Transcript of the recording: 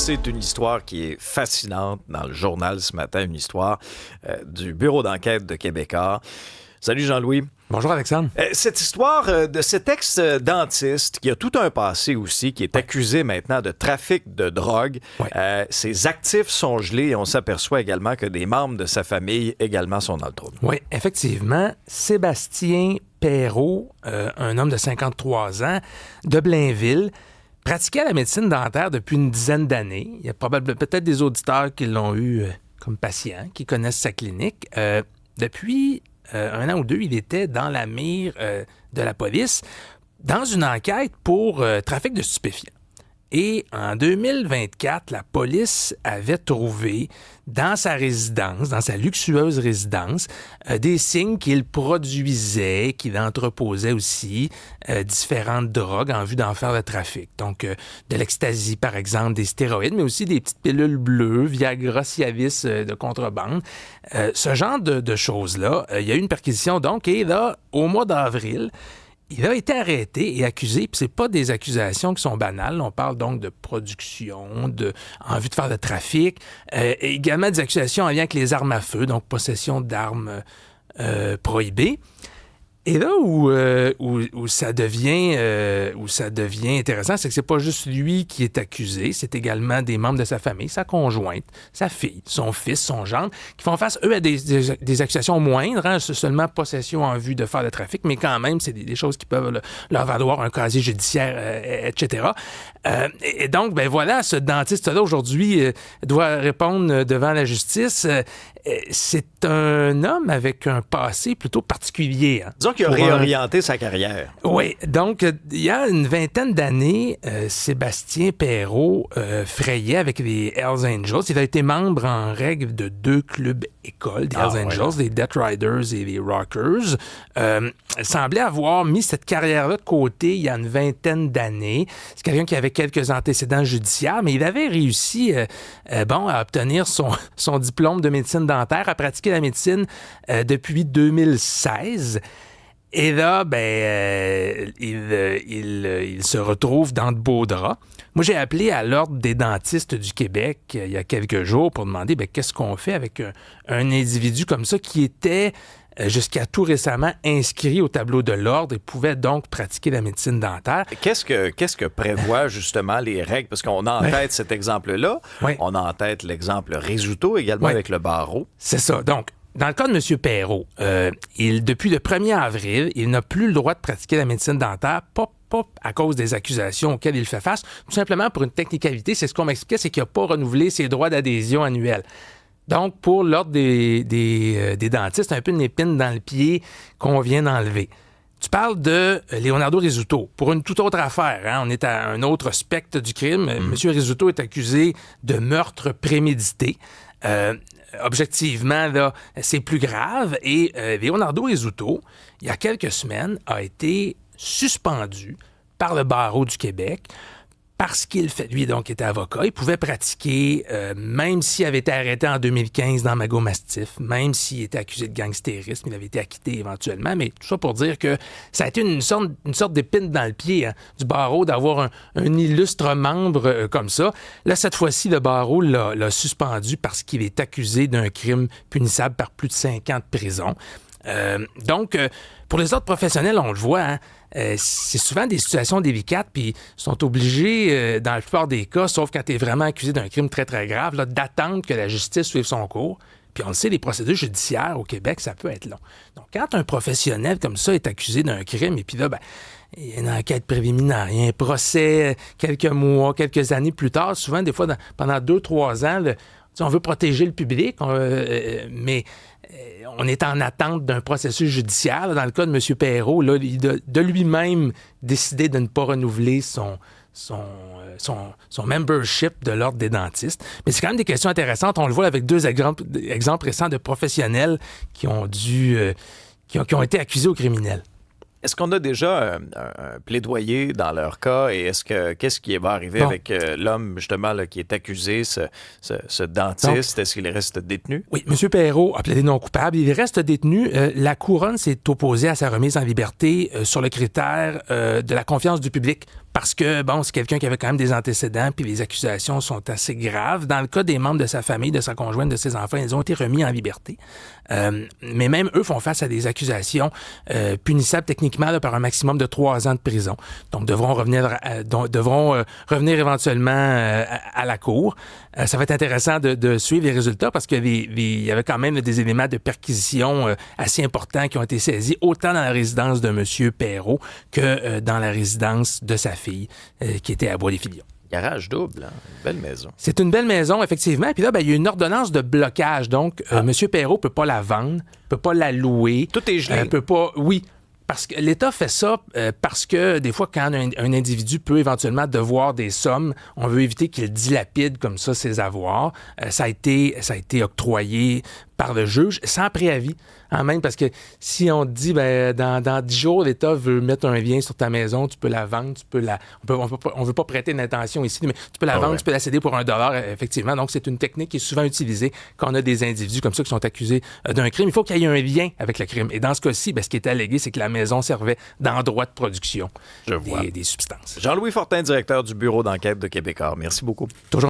c'est une histoire qui est fascinante dans le journal ce matin, une histoire du bureau d'enquête de Québécois. Salut Jean-Louis. Bonjour Alexandre. Cette histoire de cet ex-dentiste qui a tout un passé aussi, qui est accusé maintenant de trafic de drogue. Ouais. Ses actifs sont gelés et on s'aperçoit également que des membres de sa famille également sont dans le trou. Oui, effectivement. Sébastien Perrault, un homme de 53 ans, de Blainville, pratiquait la médecine dentaire depuis une dizaine d'années. Il y a peut-être des auditeurs qui l'ont eu comme patient, qui connaissent sa clinique. Depuis un an ou deux, il était dans la mire de la police dans une enquête pour trafic de stupéfiants. Et en 2024, la police avait trouvé dans sa résidence, dans sa luxueuse résidence, des signes qu'il produisait, qu'il entreposait aussi différentes drogues en vue d'en faire le trafic. Donc, de l'ecstasy, par exemple, des stéroïdes, mais aussi des petites pilules bleues, Viagra, Cialis de contrebande. Ce genre de choses-là. Il y a eu une perquisition, donc, et là, au mois d'avril, il a été arrêté et accusé, puis c'est pas des accusations qui sont banales. On parle donc de production, en vue de faire le trafic, et également des accusations en lien avec les armes à feu, donc possession d'armes prohibées. Et là où ça devient intéressant, c'est que c'est pas juste lui qui est accusé, c'est également des membres de sa famille, sa conjointe, sa fille, son fils, son gendre, qui font face, eux, à des accusations moindres, hein, seulement possession en vue de faire le trafic, mais quand même, c'est des choses qui peuvent leur valoir un casier judiciaire, etc. Et donc, ben voilà, ce dentiste-là, aujourd'hui, doit répondre devant la justice. C'est un homme avec un passé plutôt particulier. Hein. Disons qu'il a réorienté sa carrière. Oui. Donc, il y a une vingtaine d'années, Sébastien Perrault frayait avec les Hells Angels. Il a été membre en règle de 2 clubs écoles, des Hells Angels, les Death Riders et les Rockers. Il semblait avoir mis cette carrière-là de côté il y a une vingtaine d'années. C'est quelqu'un qui avait quelques antécédents judiciaires, mais il avait réussi à obtenir son diplôme de médecine dentaire, à pratiquer la médecine depuis 2016. Et là, il se retrouve dans de beaux draps. Moi, j'ai appelé à l'Ordre des dentistes du Québec il y a quelques jours pour demander qu'est-ce qu'on fait avec un individu comme ça qui était jusqu'à tout récemment inscrit au tableau de l'Ordre et pouvait donc pratiquer la médecine dentaire. Qu'est-ce que prévoient justement les règles? Parce qu'on a en tête cet exemple-là. Oui. On a en tête l'exemple Rizzuto également avec le barreau. C'est ça. Donc, dans le cas de M. Perrault, depuis le 1er avril, il n'a plus le droit de pratiquer la médecine dentaire, pas à cause des accusations auxquelles il fait face, tout simplement pour une technicalité. C'est ce qu'on m'expliquait, c'est qu'il n'a pas renouvelé ses droits d'adhésion annuels. Donc, pour l'Ordre des dentistes, c'est un peu une épine dans le pied qu'on vient d'enlever. Tu parles de Leonardo Rizzuto. Pour une toute autre affaire, hein, on est à un autre spectre du crime. M. Rizzuto est accusé de meurtre prémédité. Objectivement, là, c'est plus grave. Et Leonardo Rizzuto, il y a quelques semaines, a été suspendu par le barreau du Québec parce qu'il fait, lui donc était avocat, il pouvait pratiquer, même s'il avait été arrêté en 2015 dans Mago-Mastif, même s'il était accusé de gangstérisme, il avait été acquitté éventuellement, mais tout ça pour dire que ça a été une sorte d'épine dans le pied du barreau d'avoir un illustre membre comme ça. Là, cette fois-ci, le barreau l'a suspendu parce qu'il est accusé d'un crime punissable par plus de 5 ans de prison. Donc, pour les autres professionnels, on le voit, hein, c'est souvent des situations délicates, puis ils sont obligés, dans la plupart des cas, sauf quand tu es vraiment accusé d'un crime très, très grave, là, d'attendre que la justice suive son cours. Puis on le sait, les procédures judiciaires au Québec, ça peut être long. Donc, quand un professionnel comme ça est accusé d'un crime, et puis là, il y a une enquête préliminaire, il y a un procès quelques mois, quelques années plus tard, souvent, des fois, pendant 2-3 ans, on veut protéger le public, mais on est en attente d'un processus judiciaire. Là, dans le cas de M. Perrault, là, il a de lui-même décidé de ne pas renouveler son membership de l'Ordre des dentistes. Mais c'est quand même des questions intéressantes. On le voit avec 2 exemples récents de professionnels qui ont été accusés au criminel. Est-ce qu'on a déjà un plaidoyer dans leur cas et qu'est-ce qui va arriver avec l'homme justement là, qui est accusé, ce dentiste? Est-ce qu'il reste détenu? Oui, M. Perrault a plaidé non coupable. Il reste détenu. La couronne s'est opposée à sa remise en liberté sur le critère de la confiance du public parce que, bon, c'est quelqu'un qui avait quand même des antécédents, puis les accusations sont assez graves. Dans le cas des membres de sa famille, de sa conjointe, de ses enfants, ils ont été remis en liberté. Mais même eux font face à des accusations punissables techniquement là, par un maximum de 3 ans de prison. Donc, devront revenir éventuellement à la cour. Ça va être intéressant de suivre les résultats parce qu'il y avait quand même des éléments de perquisition assez importants qui ont été saisis, autant dans la résidence de M. Perrault que dans la résidence de sa fille, qui était à Bois-des-Filions. Garage double, hein? Une belle maison. C'est une belle maison, effectivement. Puis là, il y a une ordonnance de blocage. Donc, M. Perrault ne peut pas la vendre, ne peut pas la louer. Tout est gelé. Peut pas... Oui. Parce que l'État fait ça parce que des fois, quand un individu peut éventuellement devoir des sommes, on veut éviter qu'il dilapide comme ça ses avoirs. Ça a été octroyé par le juge sans préavis. Même parce que si on te dit, dans 10 jours, l'État veut mettre un bien sur ta maison, tu peux la vendre, on veut pas prêter une intention ici, mais tu peux la vendre, tu peux la céder pour $1, effectivement. Donc, c'est une technique qui est souvent utilisée quand on a des individus comme ça qui sont accusés d'un crime. Il faut qu'il y ait un lien avec le crime. Et dans ce cas-ci, ce qui est allégué, c'est que la maison servait d'endroit de production des substances. Jean-Louis Fortin, directeur du bureau d'enquête de Québecor. Merci beaucoup. Toujours